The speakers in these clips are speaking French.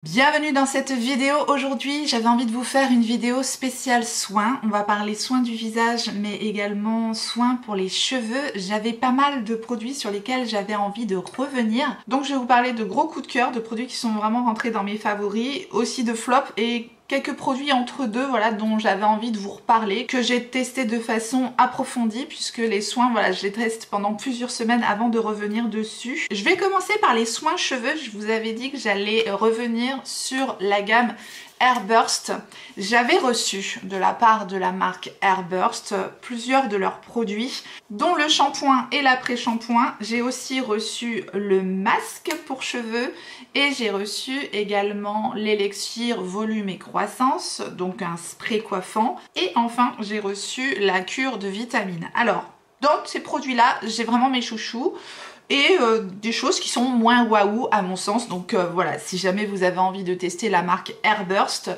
Bienvenue dans cette vidéo. Aujourd'hui, j'avais envie de vous faire une vidéo spéciale soins. On va parler soins du visage, mais également soins pour les cheveux. J'avais pas mal de produits sur lesquels j'avais envie de revenir. Donc je vais vous parler de gros coups de cœur, de produits qui sont vraiment rentrés dans mes favoris, aussi de flops et quelques produits entre deux, voilà, dont j'avais envie de vous reparler, que j'ai testé de façon approfondie, puisque les soins, voilà, je les teste pendant plusieurs semaines avant de revenir dessus. Je vais commencer par les soins cheveux. Je vous avais dit que j'allais revenir sur la gamme Airburst. J'avais reçu de la part de la marque Airburst plusieurs de leurs produits, dont le shampoing et l'après-shampoing. J'ai aussi reçu le masque pour cheveux et j'ai reçu également l'élixir volume et croissance, donc un spray coiffant. Et enfin, j'ai reçu la cure de vitamines. Alors, dans ces produits-là, j'ai vraiment mes chouchous. Et des choses qui sont moins waouh à mon sens. Donc voilà, si jamais vous avez envie de tester la marque Airburst,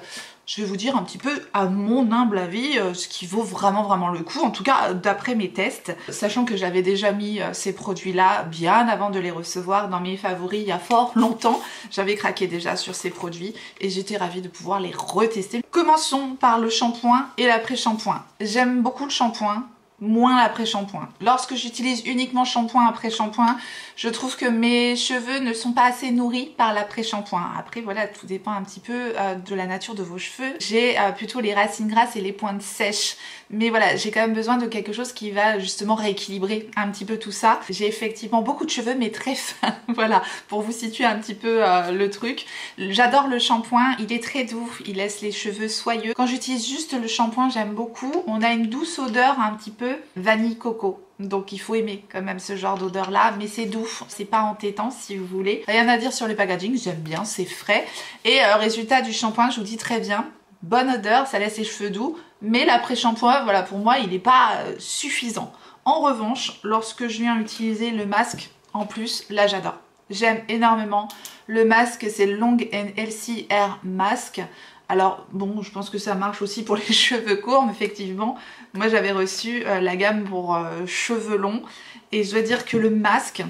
je vais vous dire un petit peu à mon humble avis ce qui vaut vraiment le coup, en tout cas d'après mes tests, sachant que j'avais déjà mis ces produits là bien avant de les recevoir dans mes favoris il y a fort longtemps. J'avais craqué déjà sur ces produits et j'étais ravie de pouvoir les retester. Commençons par le shampoing et l'après-shampoing. J'aime beaucoup le shampoing, moins l'après-shampoing. Lorsque j'utilise uniquement shampoing après-shampoing, je trouve que mes cheveux ne sont pas assez nourris par l'après-shampoing. Après voilà, tout dépend un petit peu de la nature de vos cheveux. J'ai plutôt les racines grasses et les pointes sèches. Mais voilà, j'ai quand même besoin de quelque chose qui va justement rééquilibrer un petit peu tout ça. J'ai effectivement beaucoup de cheveux mais très fins. Voilà, pour vous situer un petit peu le truc. J'adore le shampoing, il est très doux, il laisse les cheveux soyeux. Quand j'utilise juste le shampoing, j'aime beaucoup. On a une douce odeur un petit peu vanille coco. Donc il faut aimer quand même ce genre d'odeur là, mais c'est doux, c'est pas entêtant si vous voulez. Rien à dire sur le packaging, j'aime bien, c'est frais. Et résultat du shampoing, je vous dis très bien, bonne odeur, ça laisse les cheveux doux, mais l'après-shampoing, voilà, pour moi, il n'est pas suffisant. En revanche, lorsque je viens utiliser le masque, en plus, là j'adore. J'aime énormément le masque, c'est le Long and Healthy Hair Mask. Alors bon, je pense que ça marche aussi pour les cheveux courts, mais effectivement, moi j'avais reçu la gamme pour cheveux longs et je dois dire que le masque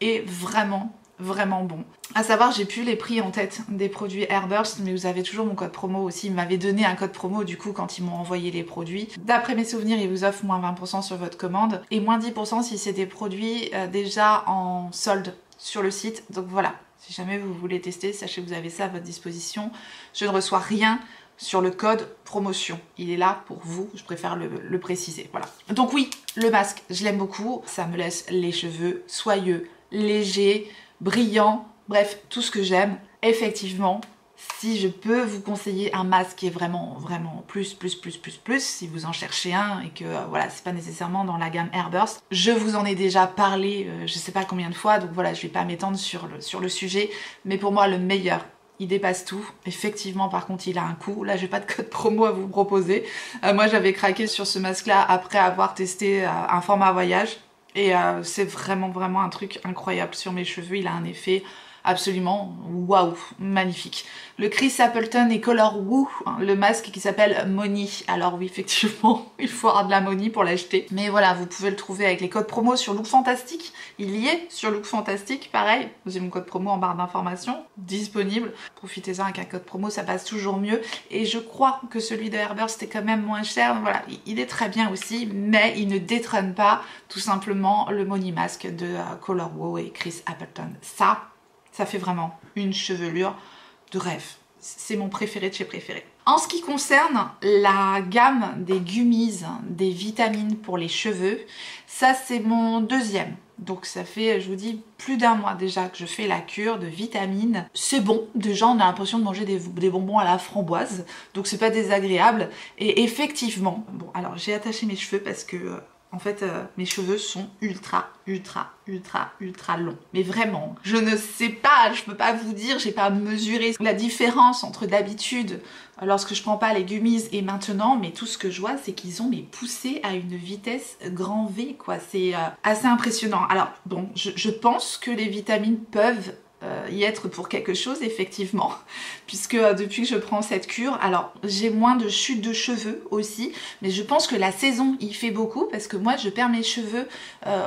est vraiment bon. À savoir, j'ai plus les prix en tête des produits Airburst, mais vous avez toujours mon code promo aussi. Ils m'avaient donné un code promo du coup quand ils m'ont envoyé les produits. D'après mes souvenirs, ils vous offrent moins 20% sur votre commande et moins 10% si c'est des produits déjà en solde sur le site. Donc voilà. Si jamais vous voulez tester, sachez que vous avez ça à votre disposition. Je ne reçois rien sur le code promotion. Il est là pour vous, je préfère le préciser. Voilà. Donc oui, le masque, je l'aime beaucoup. Ça me laisse les cheveux soyeux, légers, brillants. Bref, tout ce que j'aime. Effectivement, si je peux vous conseiller un masque qui est vraiment plus, si vous en cherchez un et que voilà, c'est pas nécessairement dans la gamme Airburst, je vous en ai déjà parlé je sais pas combien de fois, donc voilà, je vais pas m'étendre sur le sujet, mais pour moi le meilleur, il dépasse tout. Effectivement, par contre, il a un coût. Là, j'ai pas de code promo à vous proposer. Moi, j'avais craqué sur ce masque-là après avoir testé un format voyage et c'est vraiment un truc incroyable sur mes cheveux. Il a un effet absolument waouh, magnifique. Le Chris Appleton et Color Woo, hein, le masque qui s'appelle Money. Alors oui, effectivement, il faut avoir de la money pour l'acheter. Mais voilà, vous pouvez le trouver avec les codes promo sur Look Fantastic. Il y est sur Look Fantastic, pareil. J'ai mon code promo en barre d'informations disponible. Profitez-en avec un code promo, ça passe toujours mieux. Et je crois que celui de Airburst est quand même moins cher. Donc voilà, il est très bien aussi, mais il ne détrône pas tout simplement le Money Mask de Color Woo et Chris Appleton. Ça fait vraiment une chevelure de rêve. C'est mon préféré de chez préféré. En ce qui concerne la gamme des gummies, des vitamines pour les cheveux, ça c'est mon deuxième. Donc ça fait, je vous dis, plus d'un mois déjà que je fais la cure de vitamines. C'est bon, déjà on a l'impression de manger des bonbons à la framboise, donc c'est pas désagréable. Et effectivement, bon alors j'ai attaché mes cheveux parce que en fait, mes cheveux sont ultra longs. Mais vraiment, je ne sais pas, je peux pas vous dire, j'ai pas mesuré la différence entre d'habitude lorsque je prends pas les gummies et maintenant, mais tout ce que je vois, c'est qu'ils ont mais poussé à une vitesse grand V, quoi. C'est assez impressionnant. Alors bon, je pense que les vitamines peuvent y être pour quelque chose, effectivement, puisque depuis que je prends cette cure, alors j'ai moins de chute de cheveux aussi, mais je pense que la saison y fait beaucoup parce que moi je perds mes cheveux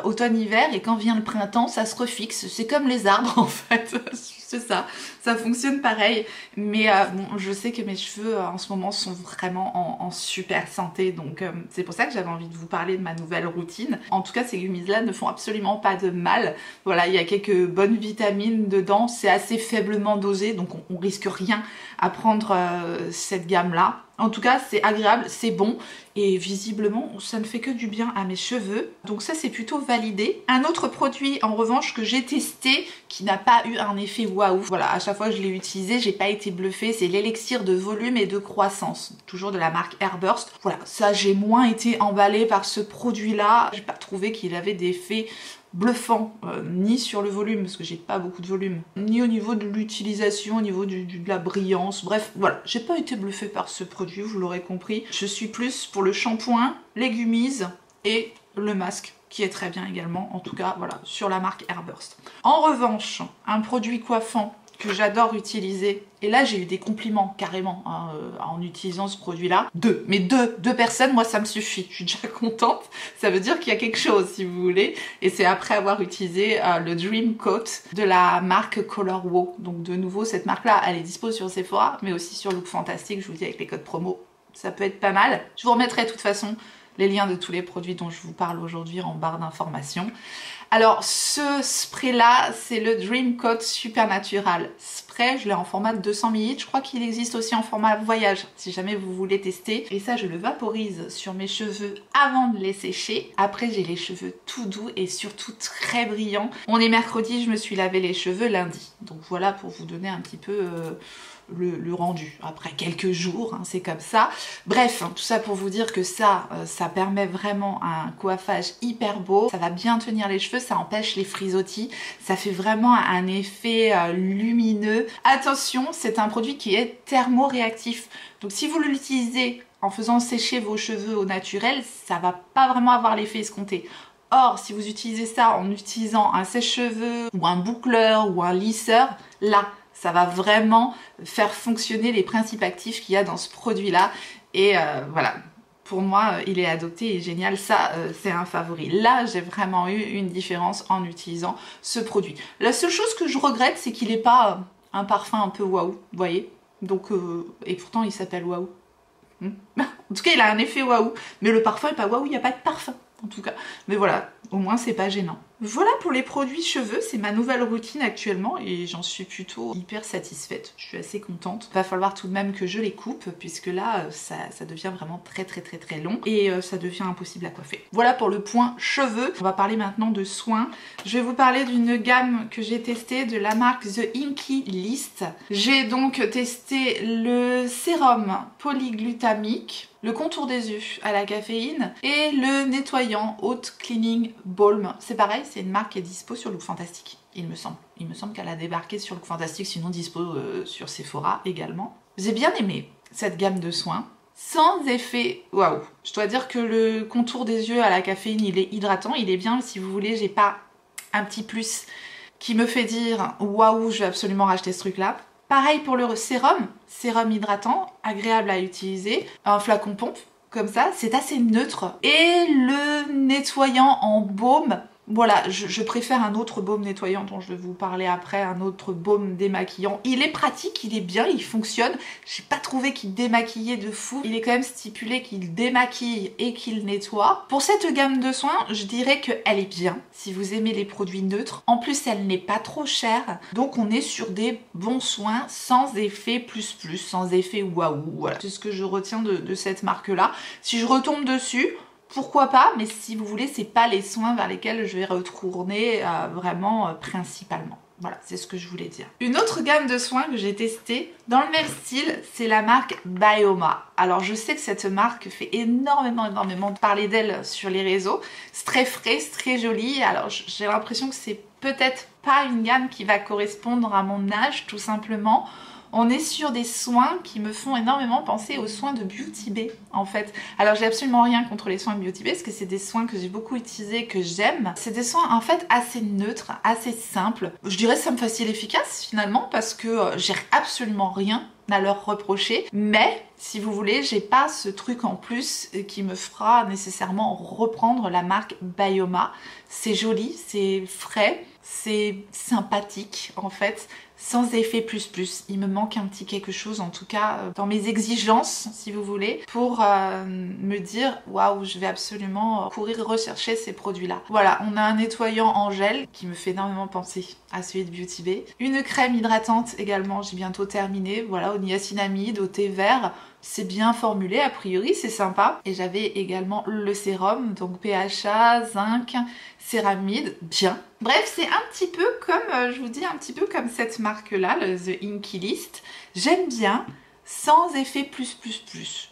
automne-hiver et quand vient le printemps ça se refixe, c'est comme les arbres en fait, c'est ça fonctionne pareil, mais bon, je sais que mes cheveux en ce moment sont vraiment en super santé, donc c'est pour ça que j'avais envie de vous parler de ma nouvelle routine. En tout cas ces gummies là ne font absolument pas de mal, voilà, il y a quelques bonnes vitamines dedans, c'est assez faiblement dosé donc on risque rien à prendre cette gamme là. En tout cas c'est agréable, c'est bon et visiblement ça ne fait que du bien à mes cheveux, donc ça c'est plutôt validé. Un autre produit en revanche que j'ai testé qui n'a pas eu un effet waouh, voilà, à chaque fois que je l'ai utilisé j'ai pas été bluffée, c'est l'élixir de volume et de croissance, toujours de la marque Airburst. Voilà, ça j'ai moins été emballée par ce produit là, j'ai pas trouvé qu'il avait d'effet bluffant, ni sur le volume parce que j'ai pas beaucoup de volume, ni au niveau de l'utilisation, au niveau de la brillance, bref voilà, j'ai pas été bluffée par ce produit, vous l'aurez compris. Je suis plus pour le shampoing, les gummies et le masque qui est très bien également, en tout cas voilà, sur la marque Airburst. En revanche, un produit coiffant que j'adore utiliser, et là j'ai eu des compliments carrément hein, en utilisant ce produit là, deux personnes, moi ça me suffit, je suis déjà contente, ça veut dire qu'il y a quelque chose si vous voulez, et c'est après avoir utilisé le Dream Coat de la marque Color Wow. Donc de nouveau cette marque là elle est dispo sur Sephora mais aussi sur Look Fantastic, je vous dis avec les codes promo ça peut être pas mal. Je vous remettrai de toute façon les liens de tous les produits dont je vous parle aujourd'hui en barre d'informations. Alors ce spray là c'est le Dream Coat Supernatural Spray, je l'ai en format de 200 ml, je crois qu'il existe aussi en format voyage si jamais vous voulez tester. Et ça je le vaporise sur mes cheveux avant de les sécher, après j'ai les cheveux tout doux et surtout très brillants. On est mercredi, je me suis lavé les cheveux lundi, donc voilà pour vous donner un petit peu le rendu après quelques jours, hein, c'est comme ça. Bref, tout ça pour vous dire que ça permet vraiment un coiffage hyper beau, ça va bien tenir les cheveux, ça empêche les frisottis, ça fait vraiment un effet lumineux. Attention, c'est un produit qui est thermoréactif, donc si vous l'utilisez en faisant sécher vos cheveux au naturel, ça va pas vraiment avoir l'effet escompté. Or, si vous utilisez ça en utilisant un sèche-cheveux ou un boucleur ou un lisseur, là, ça va vraiment faire fonctionner les principes actifs qu'il y a dans ce produit-là. Et voilà, pour moi, il est adopté et génial. Ça, c'est un favori. Là, j'ai vraiment eu une différence en utilisant ce produit. La seule chose que je regrette, c'est qu'il n'est pas un parfum un peu waouh, vous voyez. Donc, et pourtant, il s'appelle waouh. En tout cas, il a un effet waouh. Mais le parfum n'est pas waouh, il n'y a pas de parfum. En tout cas, mais voilà, au moins c'est pas gênant. Voilà pour les produits cheveux, c'est ma nouvelle routine actuellement et j'en suis plutôt hyper satisfaite, je suis assez contente. Va falloir tout de même que je les coupe puisque là ça devient vraiment très long et ça devient impossible à coiffer. Voilà pour le point cheveux. On va parler maintenant de soins. Je vais vous parler d'une gamme que j'ai testée de la marque The Inky List. J'ai donc testé le sérum polyglutamique, le contour des yeux à la caféine et le nettoyant Haute Cleaning Balm. C'est pareil, c'est une marque qui est dispo sur Look Fantastic, il me semble. Il me semble qu'elle a débarqué sur Look Fantastic, sinon dispo sur Sephora également. J'ai bien aimé cette gamme de soins, sans effet waouh. Je dois dire que le contour des yeux à la caféine, il est hydratant, il est bien. Si vous voulez, j'ai pas un petit plus qui me fait dire waouh, je vais absolument racheter ce truc-là. Pareil pour le sérum hydratant, agréable à utiliser, un flacon pompe, comme ça, c'est assez neutre. Et le nettoyant en baume, voilà, je préfère un autre baume nettoyant dont je vais vous parler après, un autre baume démaquillant. Il est pratique, il est bien, il fonctionne. J'ai pas trouvé qu'il démaquillait de fou. Il est quand même stipulé qu'il démaquille et qu'il nettoie. Pour cette gamme de soins, je dirais qu'elle est bien, si vous aimez les produits neutres. En plus, elle n'est pas trop chère. Donc on est sur des bons soins sans effet plus, sans effet waouh. Voilà, c'est ce que je retiens de cette marque-là. Si je retombe dessus, pourquoi pas, mais si vous voulez, c'est pas les soins vers lesquels je vais retourner vraiment principalement. Voilà, c'est ce que je voulais dire. Une autre gamme de soins que j'ai testée dans le même style, c'est la marque Byoma. Alors je sais que cette marque fait énormément parler d'elle sur les réseaux. C'est très frais, c'est très joli. Alors j'ai l'impression que c'est peut-être pas une gamme qui va correspondre à mon âge, tout simplement. On est sur des soins qui me font énormément penser aux soins de Beauty Bay en fait. Alors j'ai absolument rien contre les soins de Beauty Bay parce que c'est des soins que j'ai beaucoup utilisés, que j'aime. C'est des soins en fait assez neutres, assez simples. Je dirais que ça me facile efficace finalement parce que j'ai absolument rien à leur reprocher, mais si vous voulez, j'ai pas ce truc en plus qui me fera nécessairement reprendre la marque Bioma. C'est joli, c'est frais, c'est sympathique en fait, sans effet plus. Il me manque un petit quelque chose, en tout cas dans mes exigences, si vous voulez, pour me dire waouh, je vais absolument courir rechercher ces produits-là. Voilà, on a un nettoyant en gel qui me fait énormément penser à celui de Beauty Bay. Une crème hydratante également, j'ai bientôt terminé. Voilà, au niacinamide, au thé vert. C'est bien formulé, a priori, c'est sympa. Et j'avais également le sérum, donc PHA, zinc, céramide, bien. Bref, c'est un petit peu comme, je vous dis, un petit peu comme cette marque-là, le The Inky List. J'aime bien, sans effet plus.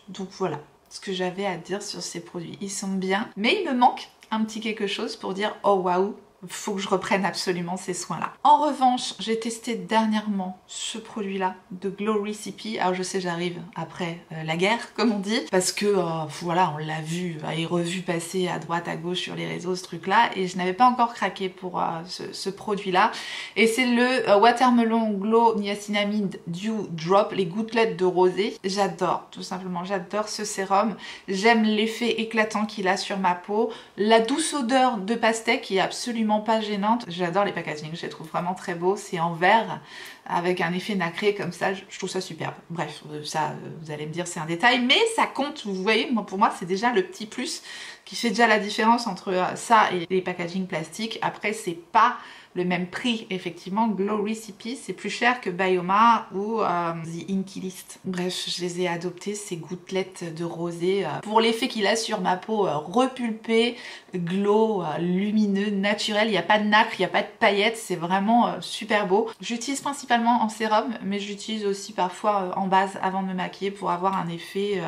Donc voilà ce que j'avais à dire sur ces produits. Ils sont bien, mais il me manque un petit quelque chose pour dire oh waouh, faut que je reprenne absolument ces soins-là. En revanche, j'ai testé dernièrement ce produit-là de Glow Recipe. Alors je sais, j'arrive après la guerre, comme on dit, parce que voilà, on l'a vu et revu passer à droite, à gauche sur les réseaux, ce truc-là, et je n'avais pas encore craqué pour ce produit-là. Et c'est le Watermelon Glow Niacinamide Dew Drop, les gouttelettes de rosée. J'adore, tout simplement, j'adore ce sérum. J'aime l'effet éclatant qu'il a sur ma peau, la douce odeur de pastèque qui est absolument pas gênante. J'adore les packaging, je les trouve vraiment très beaux. C'est en verre avec un effet nacré comme ça, je trouve ça superbe. Bref, ça vous allez me dire c'est un détail, mais ça compte, vous voyez, pour moi c'est déjà le petit plus qui fait déjà la différence entre ça et les packaging plastiques. Après c'est pas le même prix, effectivement. Glow Recipe c'est plus cher que Bioma ou The Inky List. Bref, je les ai adoptés, ces gouttelettes de rosée, pour l'effet qu'il a sur ma peau repulpée, glow, lumineux, naturel. Il n'y a pas de nacre, il n'y a pas de paillettes, c'est vraiment super beau. J'utilise principalement en sérum, mais j'utilise aussi parfois en base avant de me maquiller pour avoir un effet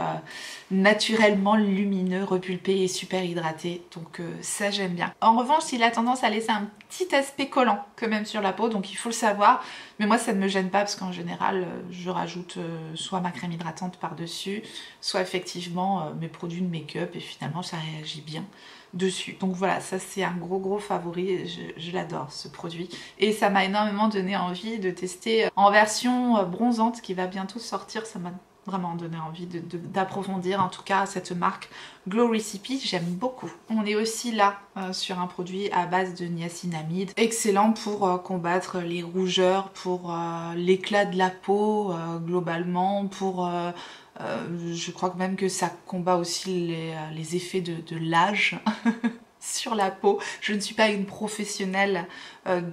naturellement lumineux, repulpé et super hydraté. Donc ça j'aime bien. En revanche, il a tendance à laisser un petit aspect collant quand même sur la peau, donc il faut le savoir. Mais moi ça ne me gêne pas parce qu'en général je rajoute soit ma crème hydratante par dessus, soit effectivement mes produits de make-up et finalement ça réagit bien dessus. Donc voilà, ça c'est un gros favori, je l'adore ce produit. Et ça m'a énormément donné envie de tester en version bronzante qui va bientôt sortir. Ça m'a vraiment donné envie d'approfondir en tout cas cette marque Glow Recipe, j'aime beaucoup. On est aussi là sur un produit à base de niacinamide, excellent pour combattre les rougeurs, pour l'éclat de la peau globalement, pour je crois même que ça combat aussi les effets de l'âge sur la peau. Je ne suis pas une professionnelle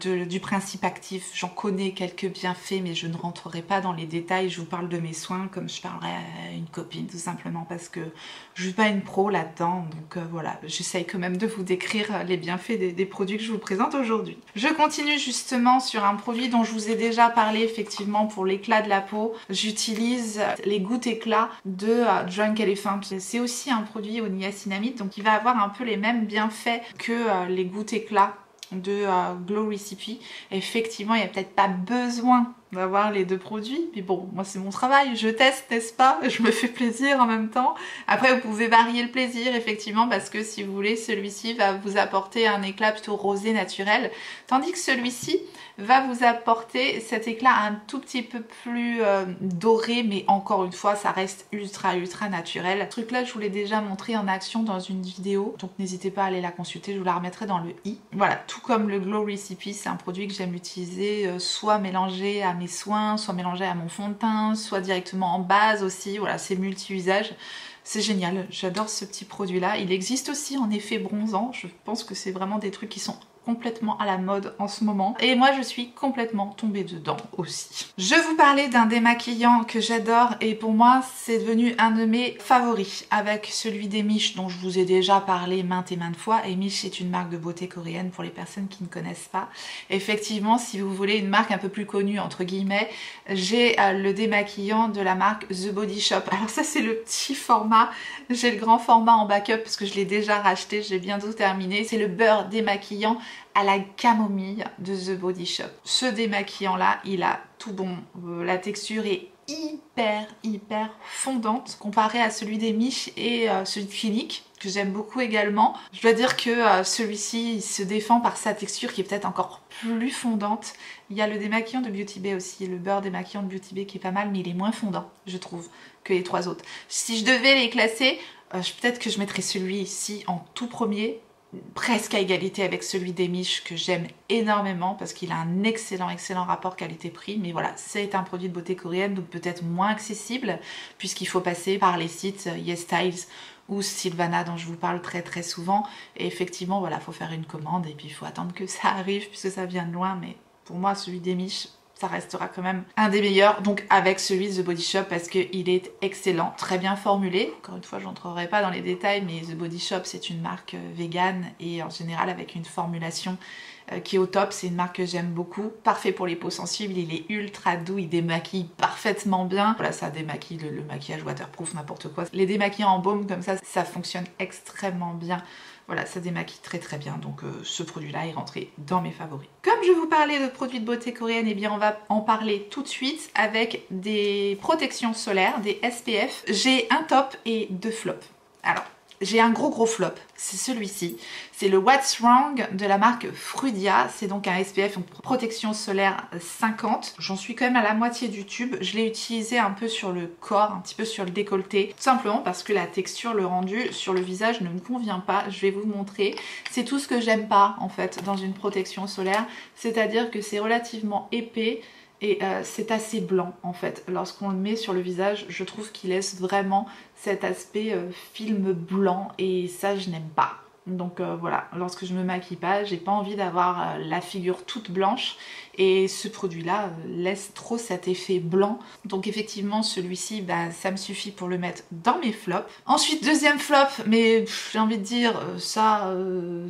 du principe actif, j'en connais quelques bienfaits mais je ne rentrerai pas dans les détails, je vous parle de mes soins comme je parlerais à une copine tout simplement parce que je suis pas une pro là-dedans, donc voilà, j'essaye quand même de vous décrire les bienfaits des produits que je vous présente aujourd'hui. Je continue justement sur un produit dont je vous ai déjà parlé effectivement pour l'éclat de la peau. J'utilise les gouttes éclats de Drunk Elephant. C'est aussi un produit au niacinamide, donc il va avoir un peu les mêmes bienfaits que les gouttes éclats de Glow Recipe. Effectivement, il n'y a peut-être pas besoin d'avoir les deux produits, mais bon, moi c'est mon travail, je teste, n'est-ce pas? Je me fais plaisir en même temps. Après, vous pouvez varier le plaisir, effectivement, parce que si vous voulez, celui-ci va vous apporter un éclat plutôt rosé naturel, tandis que celui-ci va vous apporter cet éclat un tout petit peu plus doré, mais encore une fois, ça reste ultra naturel. Ce truc-là, je vous l'ai déjà montré en action dans une vidéo, donc n'hésitez pas à aller la consulter, je vous la remettrai dans le i. Voilà, tout comme le Glow Recipe, c'est un produit que j'aime utiliser, soit mélangé à mes soins, soit mélangé à mon fond de teint, soit directement en base aussi. Voilà, c'est multi-usage. C'est génial, j'adore ce petit produit là. Il existe aussi en effet bronzant, je pense que c'est vraiment des trucs qui sont complètement à la mode en ce moment et moi je suis complètement tombée dedans aussi. Je vous parlais d'un démaquillant que j'adore et pour moi c'est devenu un de mes favoris avec celui d'Emish dont je vous ai déjà parlé maintes et maintes fois. Emish est une marque de beauté coréenne pour les personnes qui ne connaissent pas. Effectivement, si vous voulez une marque un peu plus connue entre guillemets, j'ai le démaquillant de la marque The Body Shop. Alors ça c'est le petit format, j'ai le grand format en backup parce que je l'ai déjà racheté, j'ai bientôt terminé. C'est le beurre démaquillant à la camomille de The Body Shop. Ce démaquillant là, il a tout bon. La texture est hyper fondante comparé à celui des Miches et celui de Clinique que j'aime beaucoup également. Je dois dire que celui-ci il se défend par sa texture qui est peut-être encore plus fondante. Il y a le démaquillant de Beauty Bay aussi, le beurre démaquillant de Beauty Bay qui est pas mal, mais il est moins fondant je trouve que les trois autres. Si je devais les classer, peut-être que je mettrais celui-ci en tout premier, presque à égalité avec celui des Miches que j'aime énormément parce qu'il a un excellent rapport qualité-prix, mais voilà, c'est un produit de beauté coréenne donc peut-être moins accessible puisqu'il faut passer par les sites YesStyles ou Sylvana dont je vous parle très souvent, et effectivement voilà, faut faire une commande et puis il faut attendre que ça arrive puisque ça vient de loin, mais pour moi celui des Miches ça restera quand même un des meilleurs, donc avec celui de The Body Shop parce qu'il est excellent, très bien formulé. Encore une fois, je n'entrerai pas dans les détails, mais The Body Shop c'est une marque végane et en général avec une formulation qui est au top. C'est une marque que j'aime beaucoup, parfait pour les peaux sensibles, il est ultra doux, il démaquille parfaitement bien. Voilà, ça démaquille le maquillage waterproof, n'importe quoi. Les démaquillants en baume comme ça fonctionne extrêmement bien. Voilà, ça démaquille très bien, donc ce produit-là est rentré dans mes favoris. Comme je vous parlais de produits de beauté coréenne, eh bien on va en parler tout de suite avec des protections solaires, des SPF. J'ai un top et deux flops. Alors, j'ai un gros flop, c'est celui-ci. C'est le What's Wrong de la marque Frudia. C'est donc un SPF, donc protection solaire 50. J'en suis quand même à la moitié du tube. Je l'ai utilisé un peu sur le corps, un petit peu sur le décolleté. Tout simplement parce que la texture, le rendu sur le visage ne me convient pas. Je vais vous montrer. C'est tout ce que j'aime pas en fait dans une protection solaire. C'est-à-dire que c'est relativement épais. Et c'est assez blanc en fait. Lorsqu'on le met sur le visage, je trouve qu'il laisse vraiment cet aspect film blanc et ça je n'aime pas. Donc voilà, lorsque je me maquille pas, j'ai pas envie d'avoir la figure toute blanche et ce produit là laisse trop cet effet blanc. Donc effectivement celui-ci, bah, ça me suffit pour le mettre dans mes flops. Ensuite deuxième flop, mais j'ai envie de dire ça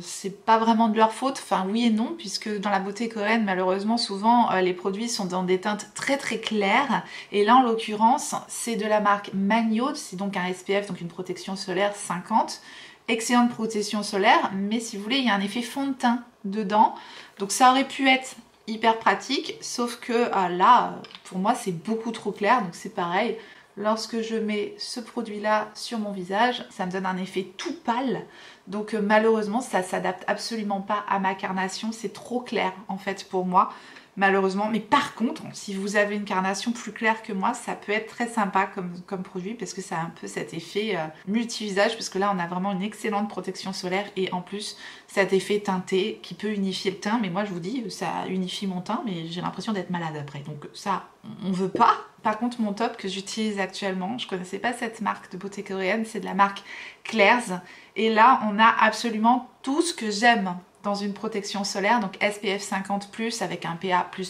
c'est pas vraiment de leur faute, enfin oui et non, puisque dans la beauté coréenne malheureusement souvent les produits sont dans des teintes très claires et là en l'occurrence c'est de la marque Magno, c'est donc un SPF, donc une protection solaire 50. Excellente protection solaire, mais si vous voulez il y a un effet fond de teint dedans, donc ça aurait pu être hyper pratique, sauf que là pour moi c'est beaucoup trop clair, donc c'est pareil, lorsque je mets ce produit là sur mon visage ça me donne un effet tout pâle, donc malheureusement ça s'adapte absolument pas à ma carnation, c'est trop clair en fait pour moi malheureusement. Mais par contre, si vous avez une carnation plus claire que moi, ça peut être très sympa comme produit parce que ça a un peu cet effet multi-visage, parce que là on a vraiment une excellente protection solaire et en plus cet effet teinté qui peut unifier le teint. Mais moi je vous dis, ça unifie mon teint mais j'ai l'impression d'être malade après, donc ça on veut pas. Par contre mon top que j'utilise actuellement, je connaissais pas cette marque de beauté coréenne, c'est de la marque Claire's et là on a absolument tout ce que j'aime dans une protection solaire, donc SPF 50+, avec un PA++++,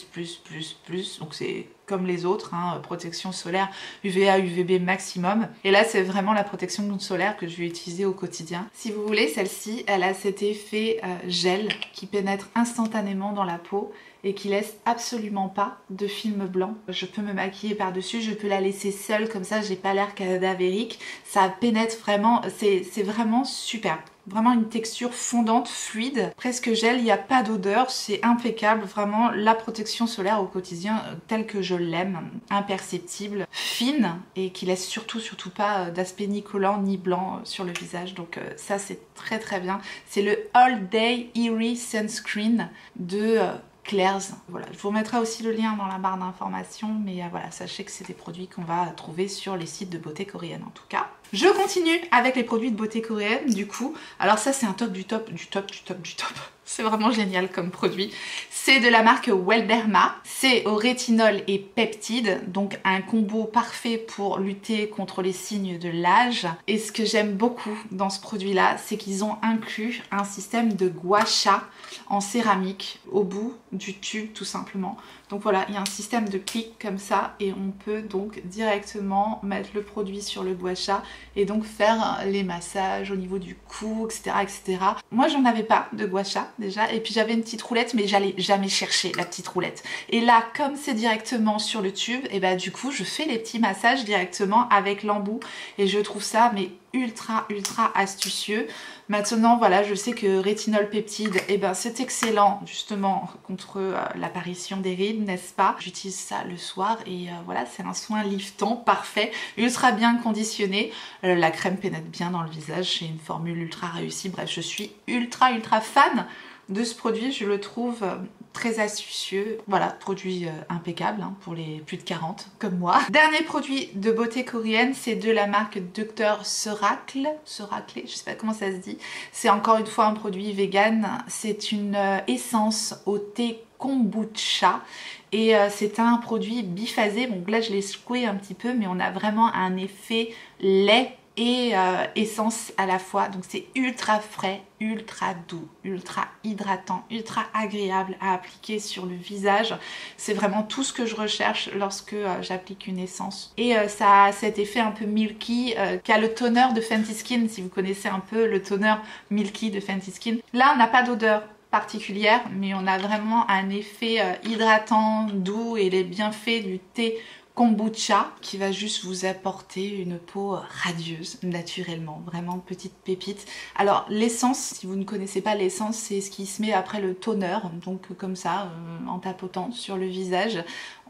donc c'est comme les autres, hein, protection solaire UVA, UVB maximum. Et là c'est vraiment la protection solaire que je vais utiliser au quotidien. Si vous voulez, celle-ci, elle a cet effet gel qui pénètre instantanément dans la peau et qui laisse absolument pas de film blanc. Je peux me maquiller par-dessus, je peux la laisser seule, comme ça j'ai pas l'air cadavérique. Ça pénètre vraiment, c'est vraiment super. Vraiment une texture fondante, fluide, presque gel, il n'y a pas d'odeur, c'est impeccable, vraiment la protection solaire au quotidien telle que je l'aime, imperceptible, fine et qui laisse surtout pas d'aspect ni collant ni blanc sur le visage, donc ça c'est très bien. C'est le All Day Eerie Sunscreen de Claire's. Voilà, je vous remettrai aussi le lien dans la barre d'informations, mais voilà, sachez que c'est des produits qu'on va trouver sur les sites de beauté coréenne en tout cas. Je continue avec les produits de beauté coréenne du coup. Alors ça c'est un top du top. C'est vraiment génial comme produit. C'est de la marque Welderma. C'est au rétinol et peptides, donc un combo parfait pour lutter contre les signes de l'âge. Et ce que j'aime beaucoup dans ce produit-là, c'est qu'ils ont inclus un système de gua sha en céramique au bout du tube tout simplement. Donc voilà, il y a un système de clic comme ça et on peut donc directement mettre le produit sur le gua sha et donc faire les massages au niveau du cou, etc. Moi j'en avais pas de gua sha déjà, et puis j'avais une petite roulette mais j'allais jamais chercher la petite roulette. Et là comme c'est directement sur le tube, et bah du coup je fais les petits massages directement avec l'embout et je trouve ça mais ultra astucieux. Maintenant voilà, je sais que rétinol peptide, eh ben, c'est excellent justement contre l'apparition des rides, n'est-ce pas? J'utilise ça le soir et voilà, c'est un soin liftant parfait, ultra bien conditionné. La crème pénètre bien dans le visage, c'est une formule ultra réussie. Bref, je suis ultra fan de ce produit, je le trouve très astucieux. Voilà, produit impeccable hein, pour les plus de 40 comme moi. Dernier produit de beauté coréenne, c'est de la marque Dr. Seracle, je sais pas comment ça se dit. C'est encore une fois un produit vegan. C'est une essence au thé kombucha et c'est un produit biphasé. Bon là je l'ai secoué un petit peu mais on a vraiment un effet lait et essence à la fois, donc c'est ultra frais, ultra doux, ultra hydratant, ultra agréable à appliquer sur le visage. C'est vraiment tout ce que je recherche lorsque j'applique une essence. Et ça a cet effet un peu milky qu'a le toner de Fenty Skin, si vous connaissez un peu le toner milky de Fenty Skin. Là on n'a pas d'odeur particulière mais on a vraiment un effet hydratant, doux et les bienfaits du thé kombucha qui va juste vous apporter une peau radieuse naturellement, vraiment petite pépite. Alors l'essence, si vous ne connaissez pas l'essence, c'est ce qui se met après le toner, donc comme ça en tapotant sur le visage.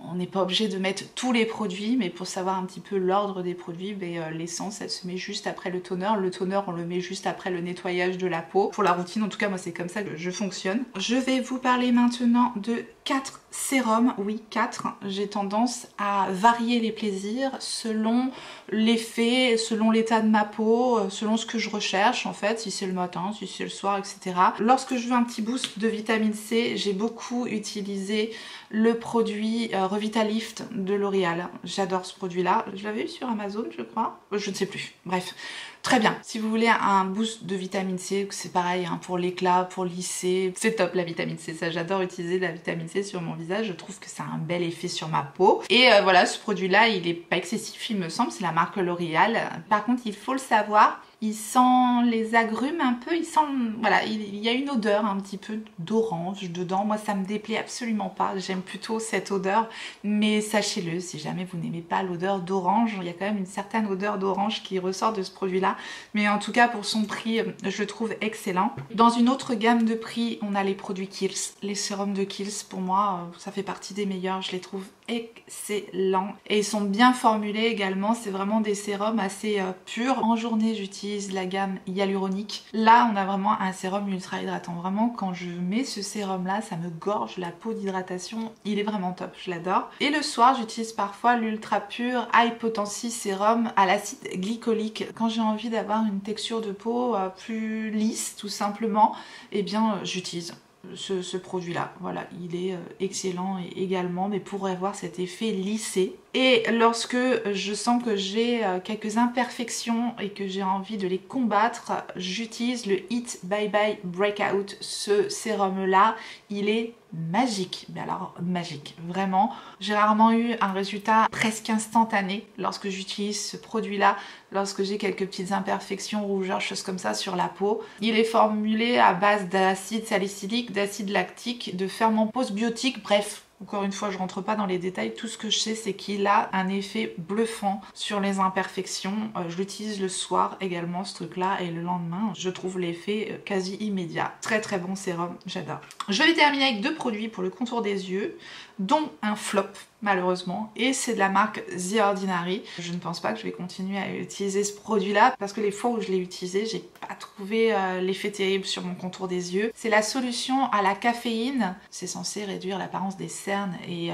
On n'est pas obligé de mettre tous les produits, mais pour savoir un petit peu l'ordre des produits, l'essence elle se met juste après le toner. Le toner on le met juste après le nettoyage de la peau. Pour la routine en tout cas moi c'est comme ça que je fonctionne. Je vais vous parler maintenant de 4 sérums, oui 4. J'ai tendance à varier les plaisirs selon l'effet, selon l'état de ma peau, selon ce que je recherche en fait, si c'est le matin, si c'est le soir, etc. Lorsque je veux un petit boost de vitamine C, j'ai beaucoup utilisé le produit Revitalift de L'Oréal. J'adore ce produit là, je l'avais eu sur Amazon je crois, je ne sais plus, bref. Très bien, si vous voulez un boost de vitamine C, c'est pareil hein, pour l'éclat, pour lisser, c'est top la vitamine C, ça j'adore utiliser de la vitamine C sur mon visage, je trouve que ça a un bel effet sur ma peau. Et voilà, ce produit là il est pas excessif il me semble, c'est la marque L'Oréal. Par contre il faut le savoir, il sent les agrumes un peu, il sent, voilà, il y a une odeur un petit peu d'orange dedans. Moi ça me déplaît absolument pas, j'aime plutôt cette odeur, mais sachez-le, si jamais vous n'aimez pas l'odeur d'orange, il y a quand même une certaine odeur d'orange qui ressort de ce produit là, mais en tout cas pour son prix, je le trouve excellent. Dans une autre gamme de prix, on a les produits Kiehl's, les sérums de Kiehl's, pour moi ça fait partie des meilleurs, je les trouve excellents et ils sont bien formulés également, c'est vraiment des sérums assez purs. En journée j'utilise la gamme hyaluronique, là on a vraiment un sérum ultra hydratant, vraiment quand je mets ce sérum là ça me gorge la peau d'hydratation, il est vraiment top, je l'adore. Et le soir j'utilise parfois l'ultra pur High Potency sérum à l'acide glycolique quand j'ai envie d'avoir une texture de peau plus lisse tout simplement, et bien j'utilise ce produit là, voilà, il est excellent également, mais pour avoir cet effet lissé. Et lorsque je sens que j'ai quelques imperfections et que j'ai envie de les combattre, j'utilise le Hit Bye Bye Breakout. Ce sérum là, il est magique, mais alors magique, vraiment. J'ai rarement eu un résultat presque instantané lorsque j'utilise ce produit là, lorsque j'ai quelques petites imperfections, rougeurs, choses comme ça sur la peau. Il est formulé à base d'acide salicylique, d'acide lactique, de ferments postbiotiques, bref. Encore une fois, je rentre pas dans les détails, tout ce que je sais c'est qu'il a un effet bluffant sur les imperfections. Je l'utilise le soir également ce truc là et le lendemain je trouve l'effet quasi immédiat. Très bon sérum, j'adore. Je vais terminer avec 2 produits pour le contour des yeux, dont un flop malheureusement, et c'est de la marque The Ordinary. Je ne pense pas que je vais continuer à utiliser ce produit là parce que les fois où je l'ai utilisé, j'ai pas trouvé l'effet terrible sur mon contour des yeux. C'est la solution à la caféine, c'est censé réduire l'apparence des cernes et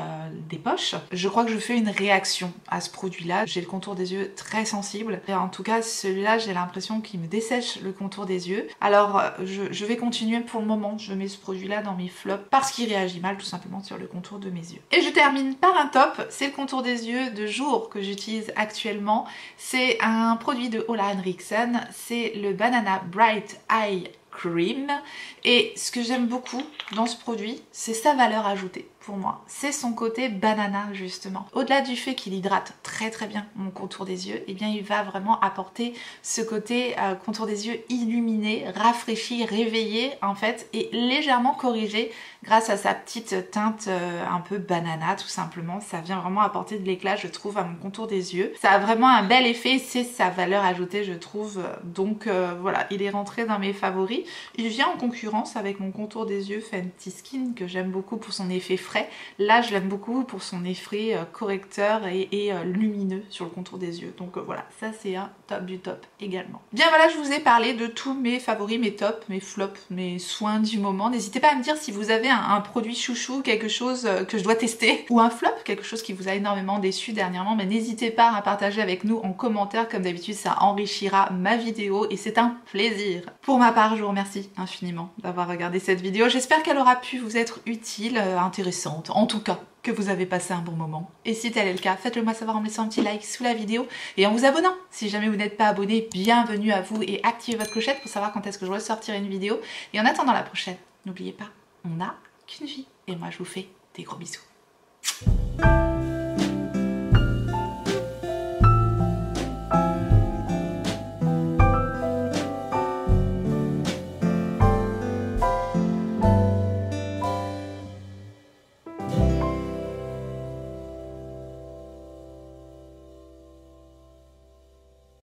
des poches. Je crois que je fais une réaction à ce produit là, j'ai le contour des yeux très sensible et en tout cas celui-là j'ai l'impression qu'il me dessèche le contour des yeux. Alors je vais continuer pour le moment, je mets ce produit là dans mes flops parce qu'il réagit mal tout simplement sur le contour de mes yeux. Et je termine par un top, c'est le contour des yeux de jour que j'utilise actuellement. C'est un produit de Ole Henriksen, c'est le Banana Bright Eye Cream. Et ce que j'aime beaucoup dans ce produit, c'est sa valeur ajoutée. pour moi, c'est son côté banana justement. Au-delà du fait qu'il hydrate très bien mon contour des yeux, et bien il va vraiment apporter ce côté contour des yeux illuminé, rafraîchi, réveillé en fait, et légèrement corrigé grâce à sa petite teinte un peu banana tout simplement. Ça vient vraiment apporter de l'éclat je trouve à mon contour des yeux. Ça a vraiment un bel effet, c'est sa valeur ajoutée je trouve. Donc voilà, il est rentré dans mes favoris. Il vient en concurrence avec mon contour des yeux Fenty Skin que j'aime beaucoup pour son effet frais. Là je l'aime beaucoup pour son effet correcteur et lumineux sur le contour des yeux. Donc voilà, ça c'est un top du top également. Bien voilà, je vous ai parlé de tous mes favoris, mes tops, mes flops, mes soins du moment. N'hésitez pas à me dire si vous avez un produit chouchou, quelque chose que je dois tester, ou un flop, quelque chose qui vous a énormément déçu dernièrement, mais n'hésitez pas à partager avec nous en commentaire, comme d'habitude ça enrichira ma vidéo et c'est un plaisir. Pour ma part, je vous remercie infiniment d'avoir regardé cette vidéo, j'espère qu'elle aura pu vous être utile, intéressante, en tout cas que vous avez passé un bon moment. Et si tel est le cas, faites-le moi savoir en me laissant un petit like sous la vidéo et en vous abonnant. Si jamais vous n'êtes pas abonné, bienvenue à vous et activez votre clochette pour savoir quand est-ce que je ressortirai une vidéo. Et en attendant la prochaine, n'oubliez pas, on n'a qu'une vie. Et moi je vous fais des gros bisous.